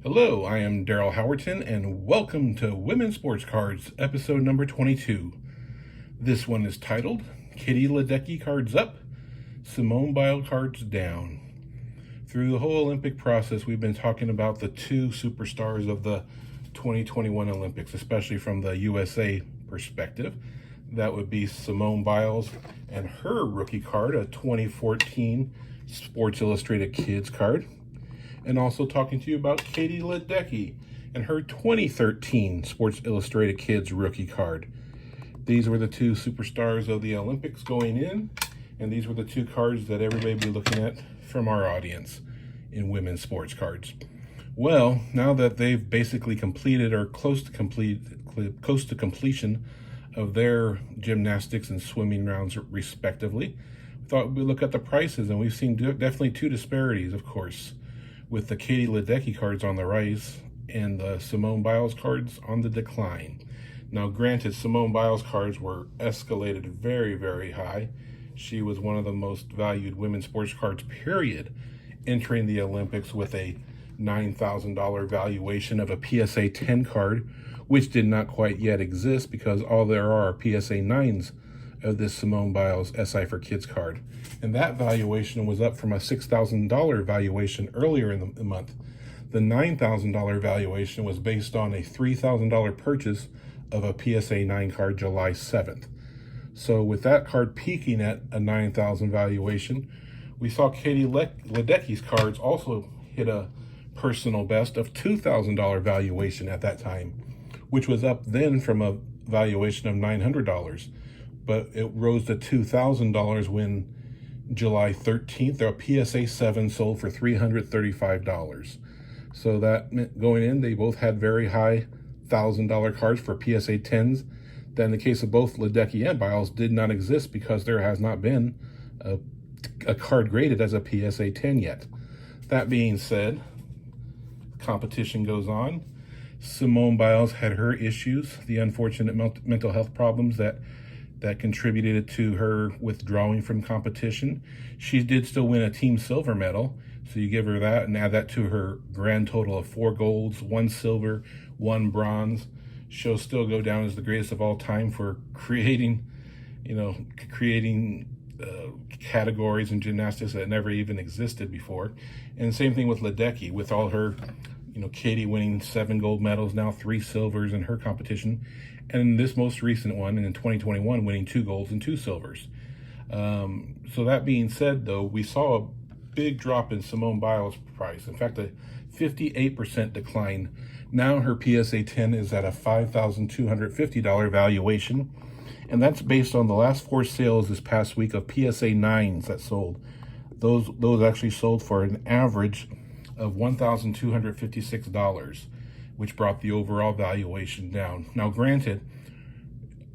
Hello, I am Darryl Howerton, and welcome to Women's Sports Cards, episode number 22. This one is titled, Katie Ledecky Cards Up, Simone Biles Cards Down. Through the whole Olympic process, we've been talking about the two superstars of the 2021 Olympics, especially from the USA perspective. That would be Simone Biles and her rookie card, a 2014 Sports Illustrated Kids card. And also talking to you about Katie Ledecky and her 2013 Sports Illustrated Kids rookie card. These were the two superstars of the Olympics going in, and these were the two cards that everybody will be looking at from our audience in women's sports cards. Well, now that they've basically completed or close to completion of their gymnastics and swimming rounds respectively, I thought we'd look at the prices, and we've seen definitely two disparities, of course, with the Katie Ledecky cards on the rise and the Simone Biles cards on the decline. Now, granted, Simone Biles cards were escalated very, very high. She was one of the most valued women's sports cards, period, entering the Olympics with a $9,000 valuation of a PSA 10 card, which did not quite yet exist because all there are PSA 9s of this Simone Biles SI for Kids card. And that valuation was up from a $6,000 valuation earlier in the month. The $9,000 valuation was based on a $3,000 purchase of a PSA 9 card July 7th. So with that card peaking at a $9,000 valuation, we saw Katie Ledecky's cards also hit a personal best of $2,000 valuation at that time, which was up then from a valuation of $900. But it rose to $2,000 when July 13th, a PSA 7 sold for $335. So that meant going in, they both had very high $1,000 cards for PSA 10s. That in the case of both Ledecky and Biles did not exist because there has not been a card graded as a PSA 10 yet. That being said, competition goes on. Simone Biles had her issues, the unfortunate mental health problems that contributed to her withdrawing from competition. She did still win a team silver medal, so you give her that and add that to her grand total of 4 golds, 1 silver, 1 bronze. She'll still go down as the greatest of all time for creating categories in gymnastics that never even existed before. And same thing with Ledecky, with all her, Katie winning 7 gold medals, now 3 silvers in her competition. And this most recent one, in 2021, winning 2 golds and 2 silvers. So that being said, though, we saw a big drop in Simone Biles' price. In fact, a 58% decline. Now her PSA 10 is at a $5,250 valuation. And that's based on the last 4 sales this past week of PSA 9s that sold. Those actually sold for an average of $1,256. Which brought the overall valuation down. Now, granted,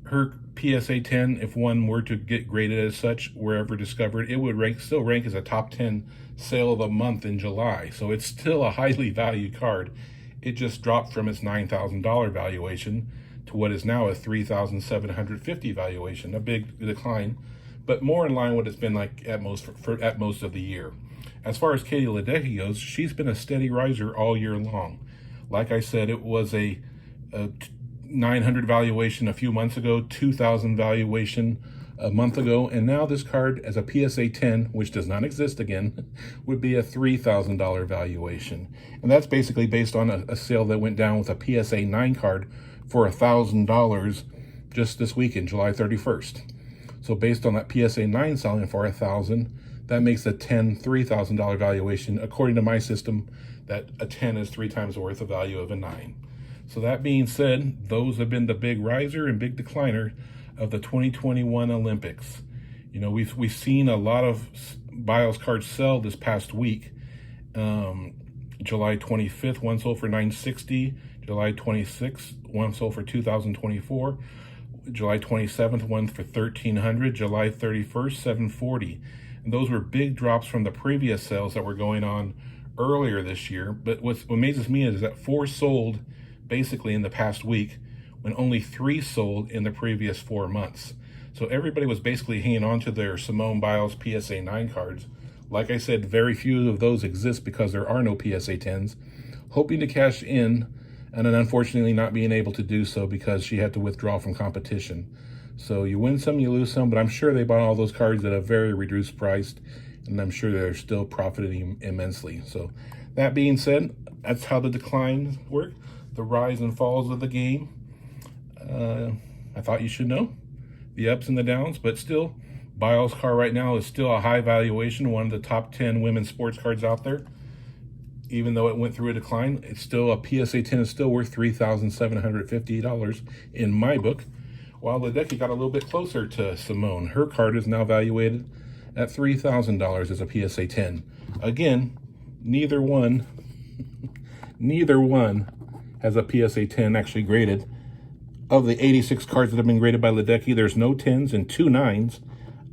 her PSA 10, if one were to get graded as such, wherever discovered, it would still rank as a top 10 sale of the month in July. So it's still a highly valued card. It just dropped from its $9,000 valuation to what is now a $3,750 valuation, a big decline, but more in line with what it's been like at most at most of the year. As far as Katie Ledecky goes, she's been a steady riser all year long. Like I said, it was a 900 valuation a few months ago, 2,000 valuation a month ago, and now this card as a PSA 10, which does not exist again, would be a $3,000 valuation. And that's basically based on a sale that went down with a PSA 9 card for $1,000 just this weekend, July 31st. So based on that PSA 9 selling for $1,000, that makes a 10 $3,000 valuation. According to my system, that a 10 is 3 times the worth of value of a 9. So that being said, those have been the big riser and big decliner of the 2021 Olympics. We've seen a lot of Biles cards sell this past week. July 25th, one sold for $960. July 26th, one sold for $2,024. July 27th, one for $1,300. July 31st, $740. And those were big drops from the previous sales that were going on earlier this year. But what amazes me is that 4 sold basically in the past week when only 3 sold in the previous 4 months. So everybody was basically hanging on to their Simone Biles PSA 9 cards. Like I said, very few of those exist because there are no PSA 10s. hoping to cash in, and then unfortunately not being able to do so because she had to withdraw from competition. So you win some, you lose some, but I'm sure they bought all those cards at a very reduced price, and I'm sure they're still profiting immensely. So that being said, that's how the declines work, the rise and falls of the game. I thought you should know the ups and the downs, but still, Biles' card right now is still a high valuation, one of the top 10 women's sports cards out there. Even though it went through a decline, it's still a PSA 10 is still worth $3,750 in my book. While Ledecky got a little bit closer to Simone. Her card is now valuated at $3,000 as a PSA 10. Again, neither one has a PSA 10 actually graded. Of the 86 cards that have been graded by Ledecky, there's no 10s and 2 9s.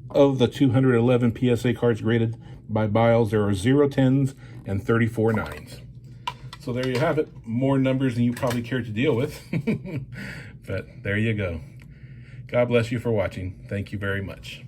Of the 211 PSA cards graded by Biles, there are 0 10s and 34 9s. So there you have it. More numbers than you probably care to deal with. But there you go. God bless you for watching. Thank you very much.